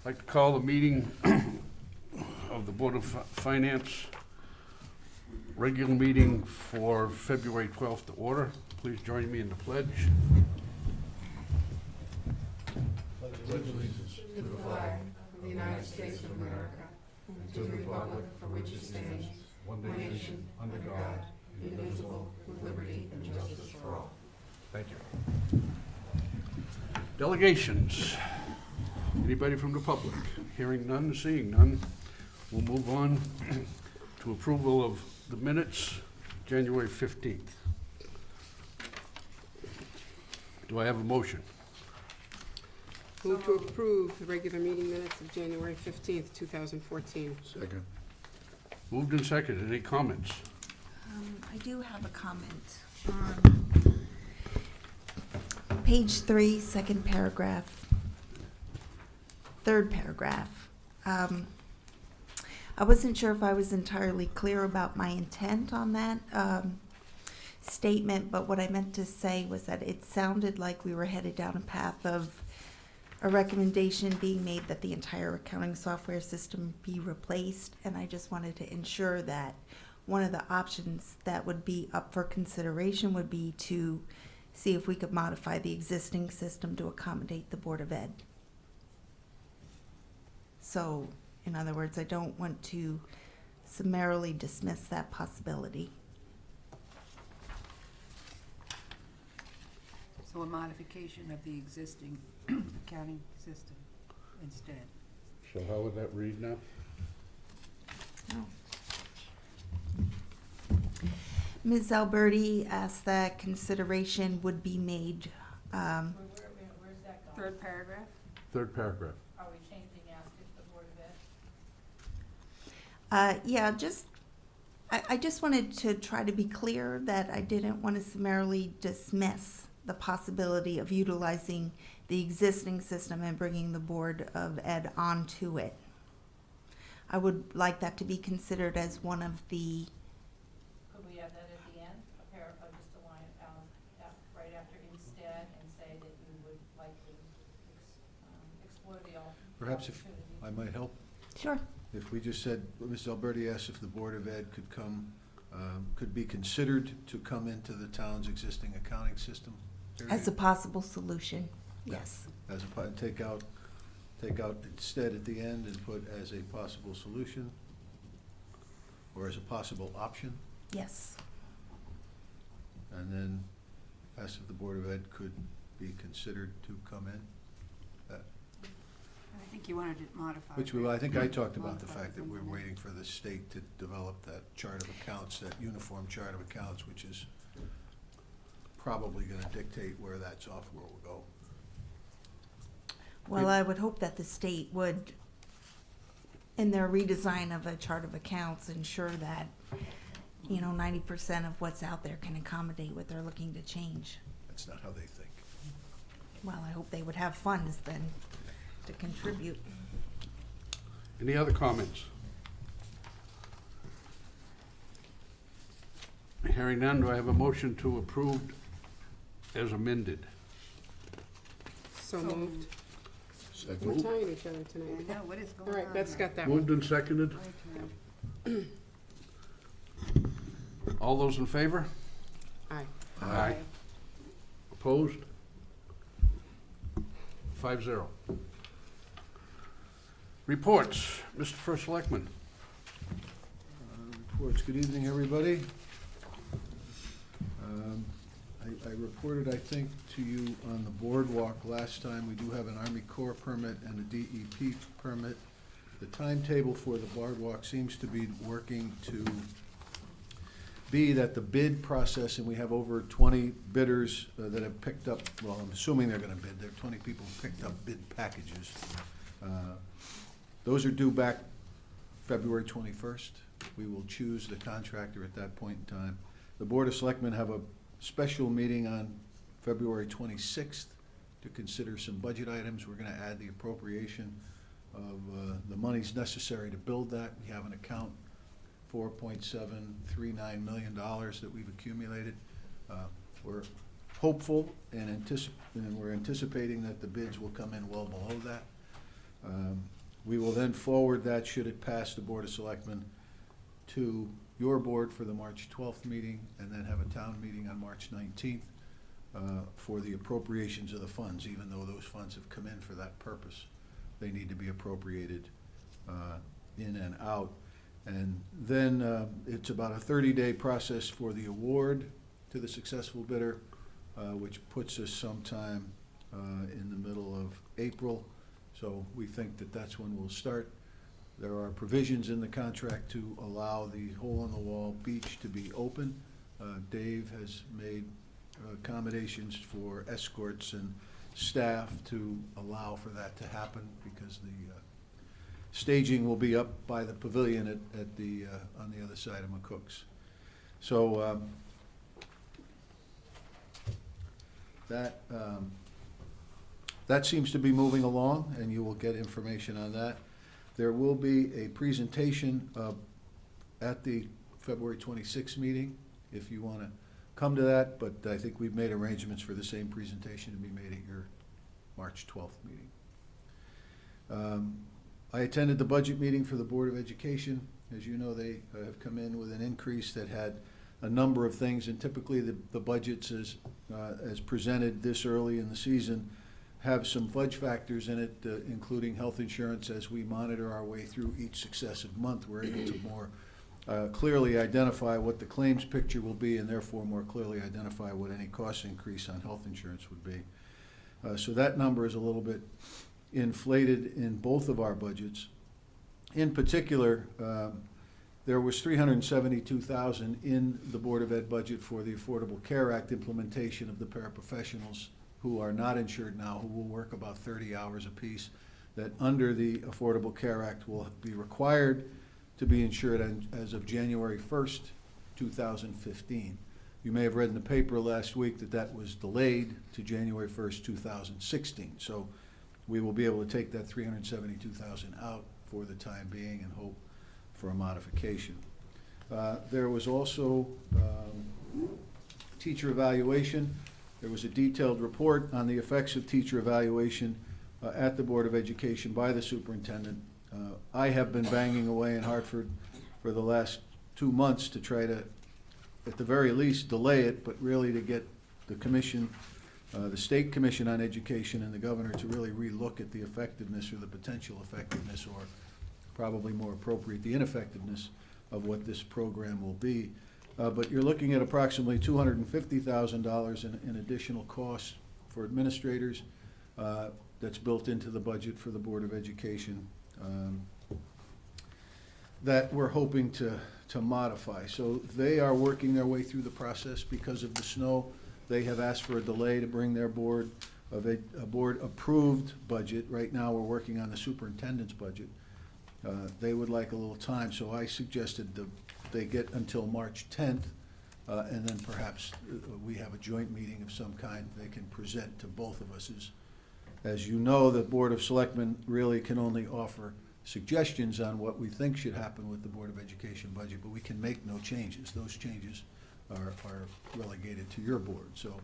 like to call the meeting of the Board of Finance, regular meeting for February 12th to order. Please join me in the pledge. Pledge allegiance to the flag of the United States of America and to the republic for which it stands, one nation, under God, indivisible, with liberty and justice for all. Thank you. Delegations. Anybody from the public? Hearing none, seeing none. We'll move on to approval of the minutes, January 15th. Do I have a motion? Move to approve the regular meeting minutes of January 15th, 2014. Second. Moved and seconded. Any comments? I do have a comment on page 3, second paragraph, third paragraph. I wasn't sure if I was entirely clear about my intent on that statement, but what I meant to say was that it sounded like we were headed down a path of a recommendation being made that the entire accounting software system be replaced, and I just wanted to ensure that one of the options that would be up for consideration would be to see if we could modify the existing system to accommodate the Board of Ed. So, in other words, I don't want to summarily dismiss that possibility. So a modification of the existing accounting system instead. So how would that read now? Oh. Ms. Alberti asked that consideration would be made. Where's that going? Third paragraph? Third paragraph. Are we changing asked if the Board of Ed? Yeah, I just wanted to try to be clear that I didn't want to summarily dismiss the possibility of utilizing the existing system and bringing the Board of Ed onto it. I would like that to be considered as one of the. Could we add that at the end, just a line right after instead, and say that you would like to explore the Perhaps if opportunity? I might help, Sure. if we just said, Ms. Alberti asked if the Board of Ed could come, could be considered to come into the town's existing accounting system. As a possible solution, yes. As a, take out instead at the end and put as a possible solution, or as a possible option, Yes. and then ask if the Board of Ed could be considered to come in. I think you wanted it modified. Which I think I talked about the Modified fact that we're something. waiting for the state to develop that chart of accounts, that uniform chart of accounts, which is probably gonna dictate where that software will go. Well, I would hope that the state would, in their redesign of a chart of accounts, ensure that, 90% of what's out there can accommodate what they're looking to change. That's not how they think. Well, I hope they would have funds then to contribute. Any other comments? Hearing none, do I have a motion to approve as amended? So moved. We're Second. tying each other I tonight. know, what is going All on? right, Beth's there? got that one. Moved and seconded. My turn. All those in favor? Aye. Aye. Opposed? 5-0. Reports, Mr. First Selectman. Reports. Good evening, everybody. I reported, I think, to you on the boardwalk last time. We do have an Army Corps permit and a DEP permit. The timetable for the boardwalk seems to be working to be that the bid process, and we have over 20 bidders that have picked up, well, I'm assuming they're gonna bid, there are 20 people who picked up bid packages. Those are due back February 21st. We will choose the contractor at that point in time. The Board of Selectmen have a special meeting on February 26th to consider some budget items. We're gonna add the appropriation of the monies necessary to build that. We have an account, $4.739 million that we've accumulated. We're hopeful and we're anticipating that the bids will come in well below that. We will then forward that, should it pass the Board of Selectmen, to your board for the March 12th meeting, and then have a town meeting on March 19th for the appropriations of the funds. Even though those funds have come in for that purpose, they need to be appropriated in and out. And then it's about a 30-day process for the award to the successful bidder, which puts us sometime in the middle of April. So we think that that's when we'll start. There are provisions in the contract to allow the hole-in-the-wall beach to be open. Dave has made accommodations for escorts and staff to allow for that to happen, because the staging will be up by the pavilion at the on the other side of McCook's. So that seems to be moving along, and you will get information on that. There will be a presentation at the February 26th meeting, if you want to come to that, but I think we've made arrangements for the same presentation to be made at your March 12th meeting. I attended the budget meeting for the Board of Education. As you know, they have come in with an increase that had a number of things, and typically the budgets as presented this early in the season have some fudge factors in it, including health insurance. As we monitor our way through each successive month, we're able to more clearly identify what the claims picture will be, and therefore more clearly identify what any cost increase on health insurance would be. So that number is a little bit inflated in both of our budgets. In particular, there was $372,000 in the Board of Ed budget for the Affordable Care Act implementation of the paraprofessionals who are not insured now, who will work about 30 hours apiece, that under the Affordable Care Act will be required to be insured as of January 1st, 2015. You may have read in the paper last week that that was delayed to January 1st, 2016. So we will be able to take that $372,000 out for the time being and hope for a modification. There was also teacher evaluation. There was a detailed report on the effects of teacher evaluation at the Board of Education by the superintendent. I have been banging away in Hartford for the last 2 months to try to, at the very least, delay it, but really to get the commission, the State Commission on Education and the governor to really relook at the effectiveness or the potential effectiveness, or probably more appropriate, the ineffectiveness of what this program will be. But you're looking at approximately $250,000 in additional costs for administrators. That's built into the budget for the Board of Education that we're hoping to modify. So they are working their way through the process because of the snow. They have asked for a delay to bring their board approved budget. Right now, we're working on the superintendent's budget. They would like a little time, so I suggested they get until March 10th, and then perhaps we have a joint meeting of some kind they can present to both of us. As you know, the Board of Selectmen really can only offer suggestions on what we think should happen with the Board of Education budget, but we can make no changes. Those changes are relegated to your board. So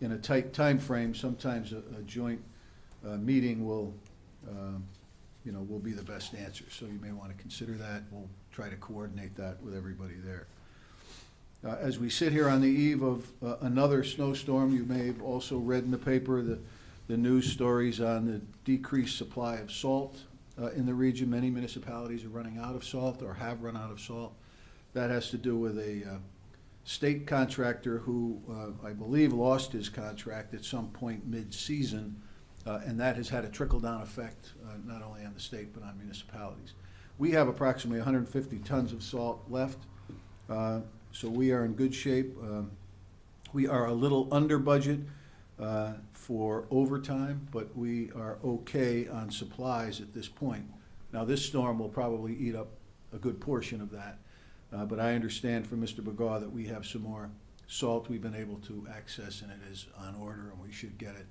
in a tight time frame, sometimes a joint meeting will be the best answer. So you may want to consider that. We'll try to coordinate that with everybody there. As we sit here on the eve of another snowstorm, you may have also read in the paper the news stories on the decreased supply of salt in the region. Many municipalities are running out of salt or have run out of salt. That has to do with a state contractor who I believe lost his contract at some point mid-season, and that has had a trickle-down effect not only on the state but on municipalities. We have approximately 150 tons of salt left, so we are in good shape. We are a little under budget for overtime, but we are okay on supplies at this point. Now, this storm will probably eat up a good portion of that, but I understand from Mr. Begaw that we have some more salt we've been able to access, and it is on order, and we should get it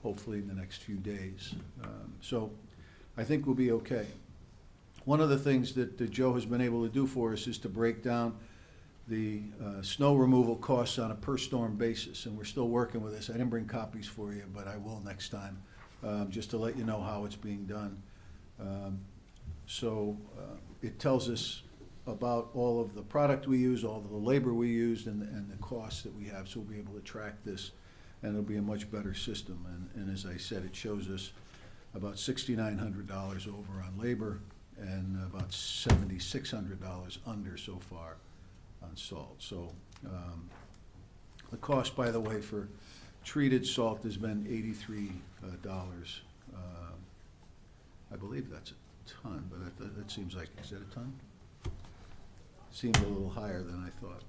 hopefully in the next few days. So I think we'll be okay. One of the things that Joe has been able to do for us is to break down the snow removal costs on a per storm basis, and we're still working with this. I didn't bring copies for you, but I will next time. just to let you know how it's being done. So it tells us about all of the product we use, all of the labor we used, and the costs that we have, so we'll be able to track this, and it'll be a much better system. And as I said, it shows us about $6,900 over on labor and about $7,600 under so far on salt. So the cost, by the way, for treated salt has been $83. I believe that's a ton, but that seems like, is that a ton? Seemed a little higher than I thought,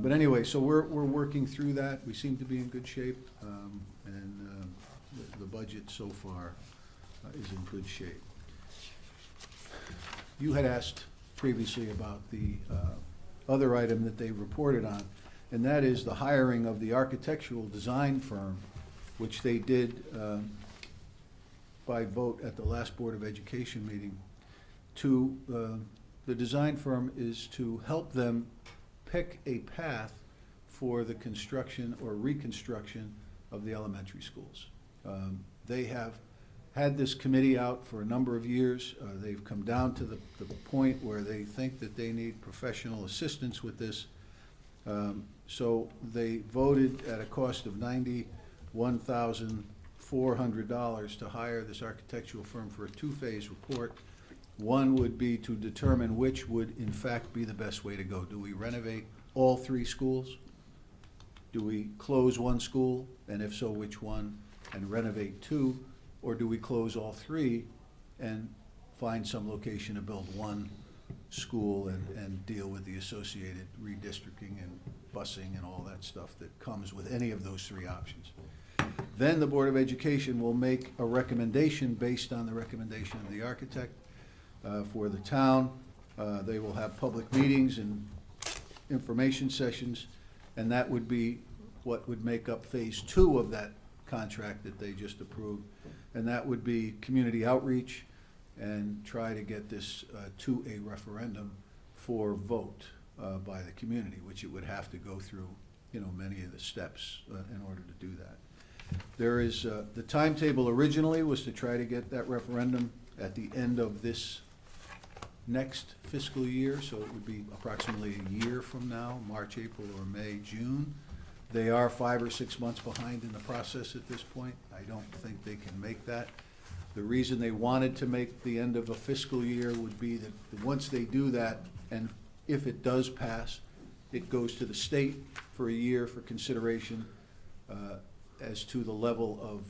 but anyway, so we're working through that. We seem to be in good shape, and the budget so far is in good shape. You had asked previously about the other item that they reported on, and that is the hiring of the architectural design firm, which they did by vote at the last Board of Education meeting. The design firm is to help them pick a path for the construction or reconstruction of the elementary schools. They have had this committee out for a number of years. They've come down to the point where they think that they need professional assistance with this. So they voted at a cost of $91,400 to hire this architectural firm for a two-phase report. One would be to determine which would in fact be the best way to go. Do we renovate all three schools? Do we close one school, and if so, which one, and renovate two? Or do we close all three and find some location to build one school and deal with the associated redistricting and busing and all that stuff that comes with any of those three options? Then the Board of Education will make a recommendation based on the recommendation of the architect for the town. They will have public meetings and information sessions, and that would be what would make up phase 2 of that contract that they just approved. And that would be community outreach and try to get this to a referendum for vote by the community, which it would have to go through, many of the steps in order to do that. There is, the timetable originally was to try to get that referendum at the end of this next fiscal year, so it would be approximately a year from now, March, April, or May, June. They are 5 or 6 months behind in the process at this point. I don't think they can make that. The reason they wanted to make the end of a fiscal year would be that once they do that, and if it does pass, it goes to the state for a year for consideration as to the level of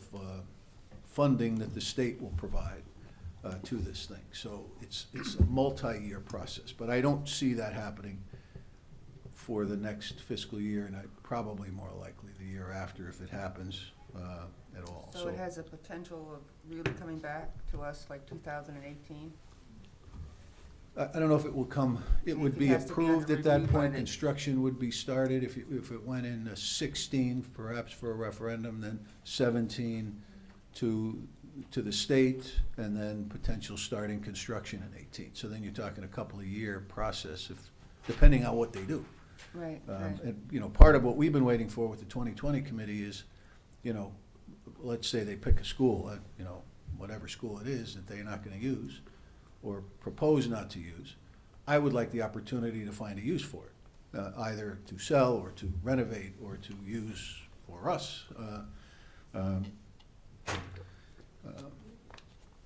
funding that the state will provide to this thing. So it's a multi-year process, but I don't see that happening for the next fiscal year, and probably more likely the year after if it happens at all. So it has a potential of really coming back to us like 2018? I don't know if it will come, it would be has to be approved under at that review by point, the- construction would be started, if it went in 16, perhaps for a referendum, then 17 to the state, and then potential starting construction in 18. So then you're talking a couple of year process, depending on what they do. Right, And, part of what we've been waiting for with the 2020 committee is, let's say they pick a school, whatever school it is that they're not gonna use, or propose not to use. I would like the opportunity to find a use for it, either to sell, or to renovate, or to use for us.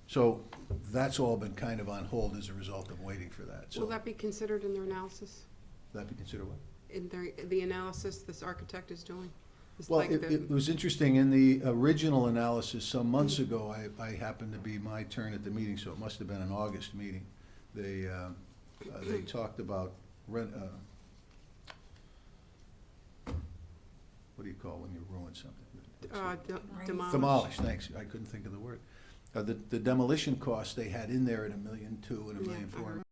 So that's all been kind of on hold as a result of waiting for that. So Will that be considered in their analysis? that be considered what? In the analysis this architect is doing? It's Well, like it was interesting, in the original analysis some months ago, I happened to be my turn at the meeting, so it must have been an August meeting. They talked about what do you call when you ruin something? Demolish, thanks, I couldn't think of the word. The demolition costs they had in there at $1.2 million and $1.4 million.